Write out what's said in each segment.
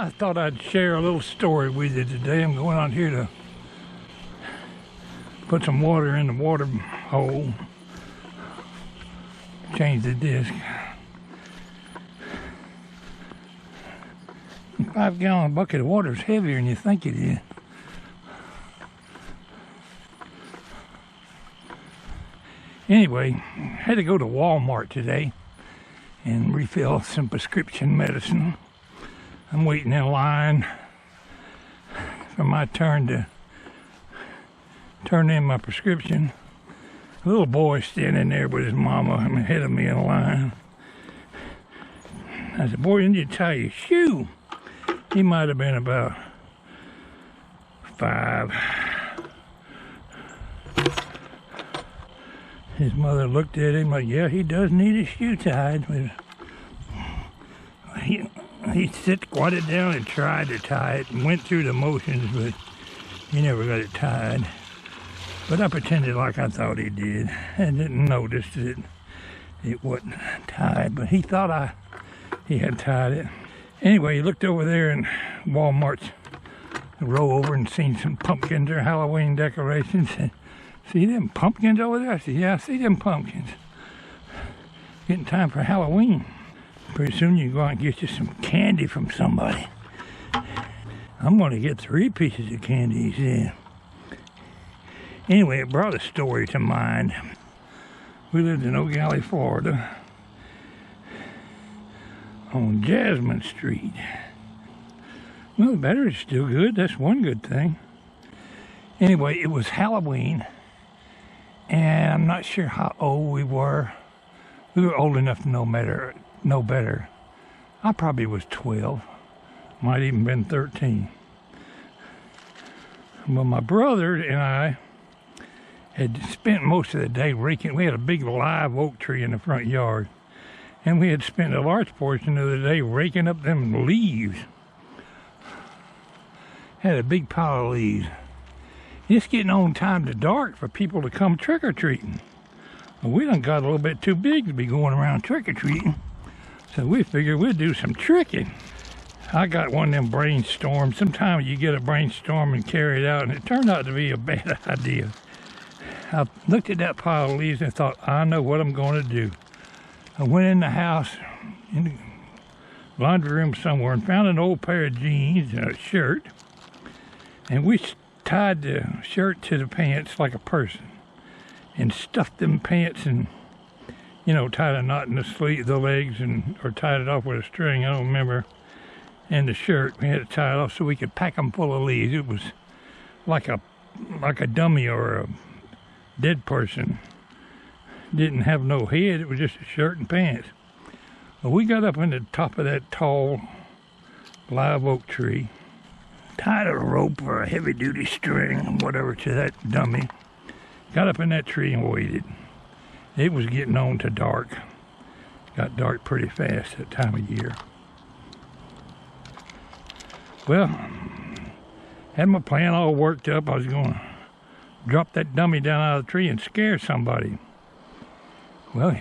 I thought I'd share a little story with you today. I'm going out here to put some water in the water hole, change the disc. 5-gallon bucket of water is heavier than you think it is. Anyway, had to go to Walmart today and refill some prescription medicine. I'm waiting in line for my turn to turn in my prescription. A little boy standing there with his mama ahead of me in line. I said, boy, you need to tie your shoe. He might have been about 5. His mother looked at him like, yeah, he does need his shoe tied. He squatted down and tried to tie it and went through the motions, but he never got it tied. But I pretended like I thought he did and didn't notice that it wasn't tied, but he thought he had tied it. Anyway, he looked over there in Walmart's row over and seen some pumpkins or Halloween decorations. And, see them pumpkins over there? I said, yeah, I see them pumpkins. Getting time for Halloween. Pretty soon you can go out and get you some candy from somebody. I'm going to get 3 pieces of candy, he said. Anyway, it brought a story to mind. We lived in Eau Gallie, Florida, on Jasmine Street. Well, the battery's still good. That's one good thing. Anyway, it was Halloween, and I'm not sure how old we were. We were old enough to know better. I probably was 12. Might even been 13. Well, my brother and I had spent most of the day raking. We had a big live oak tree in the front yard, and we had spent a large portion of the day raking up them leaves. Had a big pile of leaves. It's getting on time to dark for people to come trick-or-treating. Well, we done got a little bit too big to be going around trick-or-treating, so we figured we'd do some tricking. I got one of them brainstorms. Sometimes you get a brainstorm and carry it out, and it turned out to be a bad idea. I looked at that pile of leaves and thought, I know what I'm going to do. I went in the house, in the laundry room somewhere, and found an old pair of jeans and a shirt, and we tied the shirt to the pants like a person and stuffed them pants and, tied a knot in the sleeve, the legs, or tied it off with a string, I don't remember. And the shirt, we had to tie it off so we could pack them full of leaves. It was like a dummy or a dead person. Didn't have no head, it was just a shirt and pants. Well, we got up on the top of that tall live oak tree, tied a rope or a heavy-duty string, whatever, to that dummy. Got up in that tree and waited. It was getting on to dark. It got dark pretty fast that time of year. Well, had my plan all worked up. I was going to drop that dummy down out of the tree and scare somebody. Well,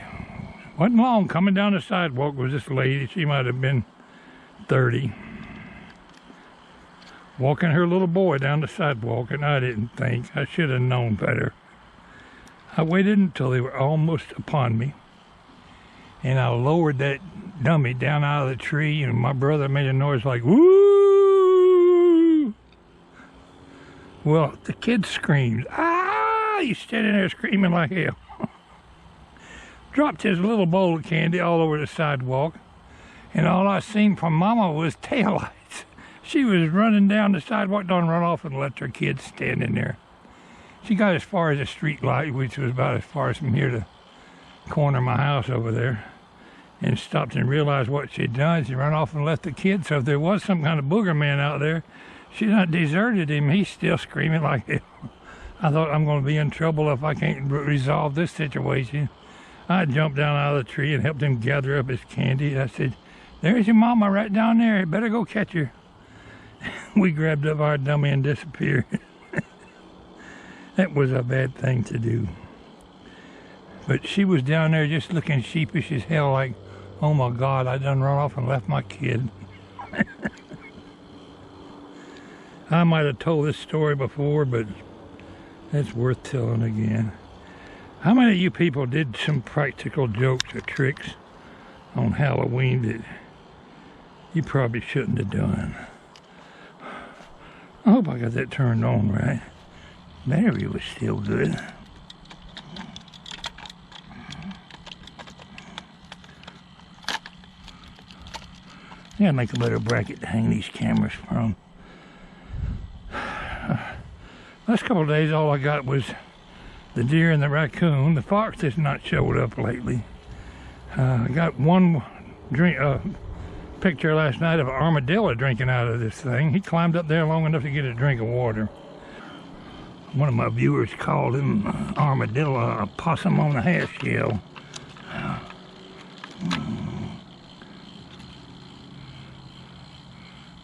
wasn't long. Coming down the sidewalk was this lady. She might have been 30. Walking her little boy down the sidewalk, and I didn't think. I should have known better. I waited until they were almost upon me, and I lowered that dummy down out of the tree, and my brother made a noise like, woo! Well, the kid screamed, ah! He's standing there screaming like hell. Dropped his little bowl of candy all over the sidewalk, and all I seen from Mama was taillights. She was running down the sidewalk, don't run off and left her kids standing there. She got as far as the street light, which was about as far as from here to the corner of my house over there, and stopped and realized what she'd done. She ran off and left the kids, so if there was some kind of booger man out there, she not deserted him. He's still screaming like hell. I thought, I'm going to be in trouble if I can't resolve this situation. I jumped down out of the tree and helped him gather up his candy. I said, there's your mama right down there. You better go catch her. We grabbed up our dummy and disappeared. That was a bad thing to do. But she was down there just looking sheepish as hell like, oh my God, I done run off and left my kid. I might have told this story before, but it's worth telling again. How many of you people did some practical jokes or tricks on Halloween that you probably shouldn't have done? I hope I got that turned on right. Battery was still good. I gotta make a better bracket to hang these cameras from. Last couple of days, all I got was the deer and the raccoon. The fox has not showed up lately. I got one picture last night of an armadillo drinking out of this thing. He climbed up there long enough to get a drink of water. One of my viewers called him armadillo a possum on a half shell.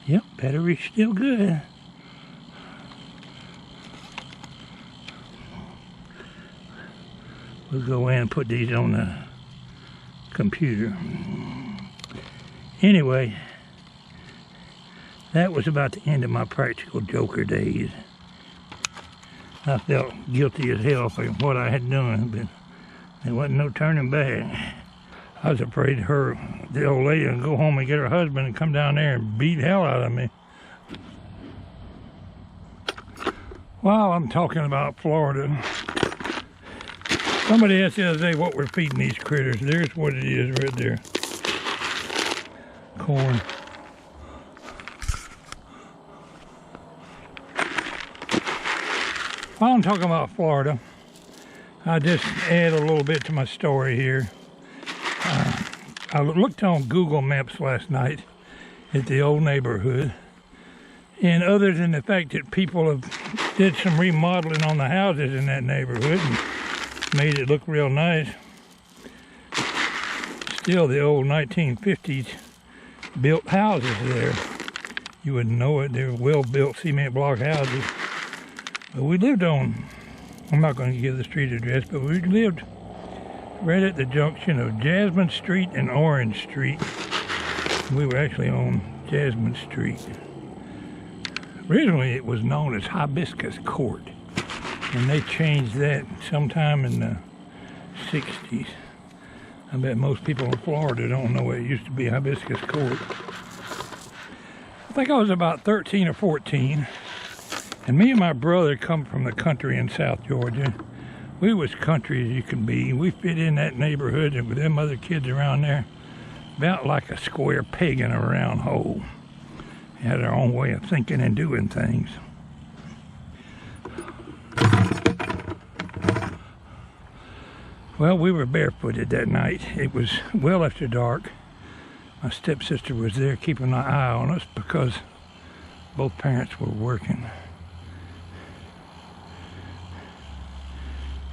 Yep, battery's still good. We'll go in and put these on the computer. Anyway, that was about the end of my practical joker days. I felt guilty as hell for what I had done, but there wasn't no turning back. I was afraid the old lady, would go home and get her husband and come down there and beat hell out of me. While I'm talking about Florida, somebody asked the other day what we're feeding these critters. There's what it is right there. Corn. While I'm talking about Florida, I'll just add a little bit to my story here. I looked on Google Maps last night at the old neighborhood, and other than the fact that people have did some remodeling on the houses in that neighborhood and made it look real nice, still the old 1950s built houses there. You wouldn't know it. They're well-built cement block houses. But we lived on, I'm not going to give the street address, but we lived right at the junction of Jasmine Street and Orange Street. We were actually on Jasmine Street. Originally it was known as Hibiscus Court, and they changed that sometime in the 60s. I bet most people in Florida don't know it used to be Hibiscus Court. I think I was about 13 or 14, and me and my brother come from the country in South Georgia. We was country as you can be. We fit in that neighborhood and with them other kids around there about like a square peg in a round hole. We had our own way of thinking and doing things. Well, we were barefooted that night. It was well after dark. My stepsister was there keeping an eye on us because both parents were working.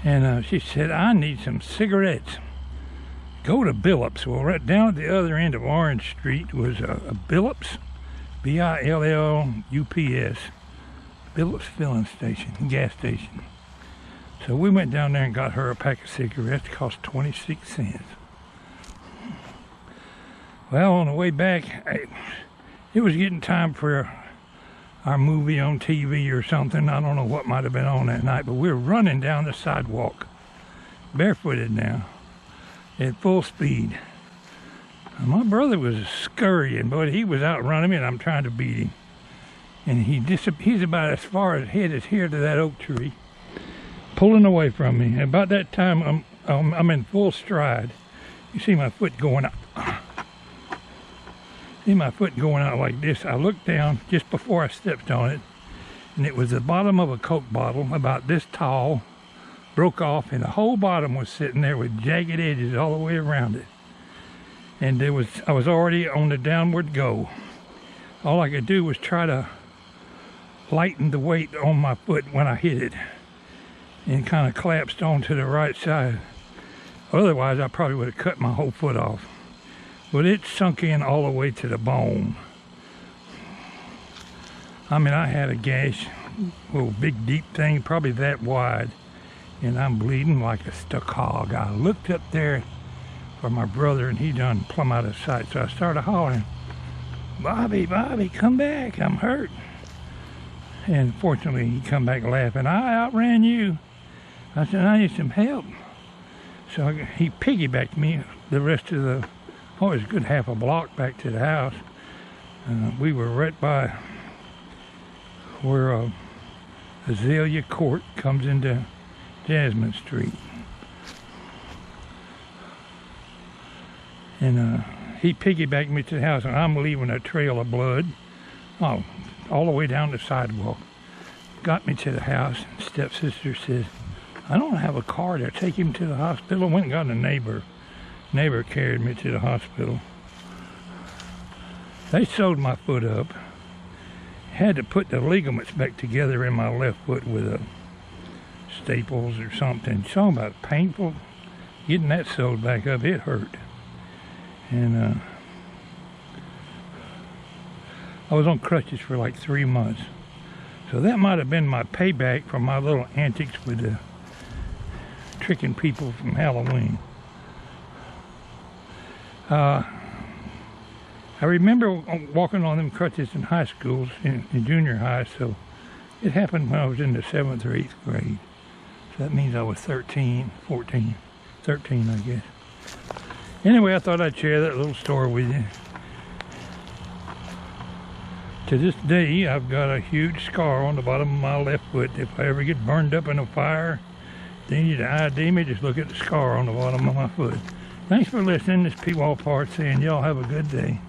And she said, I need some cigarettes. Go to Billups. Well, right down at the other end of Orange Street was a Billups, B-I-L-L-U-P-S, Billups filling station, gas station. So we went down there and got her a pack of cigarettes. It cost 26 cents. Well, on the way back, it was getting time for our movie on TV or something. I don't know what might have been on that night, but we were running down the sidewalk, barefooted now, at full speed. And my brother was scurrying, but he was outrunning me, and I'm trying to beat him. And he's about as far ahead as here to that oak tree, pulling away from me. And about that time, I'm in full stride. You see my foot going up. See my foot going out like this. I looked down just before I stepped on it, and it was the bottom of a Coke bottle about this tall, broke off, and the whole bottom was sitting there with jagged edges all the way around it. And I was already on the downward go. All I could do was try to lighten the weight on my foot when I hit it, and kind of collapsed onto the right side. Otherwise, I probably would have cut my whole foot off. But it sunk in all the way to the bone. I mean, I had a gash, a little big deep thing, probably that wide, and I'm bleeding like a stuck hog. I looked up there for my brother, and he done plumb out of sight. So I started hollering, Bobby, Bobby, come back, I'm hurt. And fortunately, he come back laughing. I outran you. I said, I need some help. So he piggybacked me the rest of the, oh, it was a good half a block back to the house. We were right by where Azalea Court comes into Jasmine Street. And he piggybacked me to the house, and I'm leaving a trail of blood. Oh, all the way down the sidewalk. Got me to the house, and stepsister says, I don't have a car to take him to the hospital. Went and got a neighbor. Neighbor carried me to the hospital. They sewed my foot up. Had to put the ligaments back together in my left foot with staples or something. So about painful. Getting that sewed back up, it hurt. And I was on crutches for like 3 months. So that might have been my payback for my little antics with tricking people from Halloween. I remember walking on them crutches in high schools, in junior high, so it happened when I was in the 7th or 8th grade. So that means I was 13, 14, 13, I guess. Anyway, I thought I'd share that little story with you. To this day, I've got a huge scar on the bottom of my left foot. If I ever get burned up in a fire, they need to ID me, just look at the scar on the bottom of my foot. Thanks for listening. This is Pwalpar saying y'all have a good day.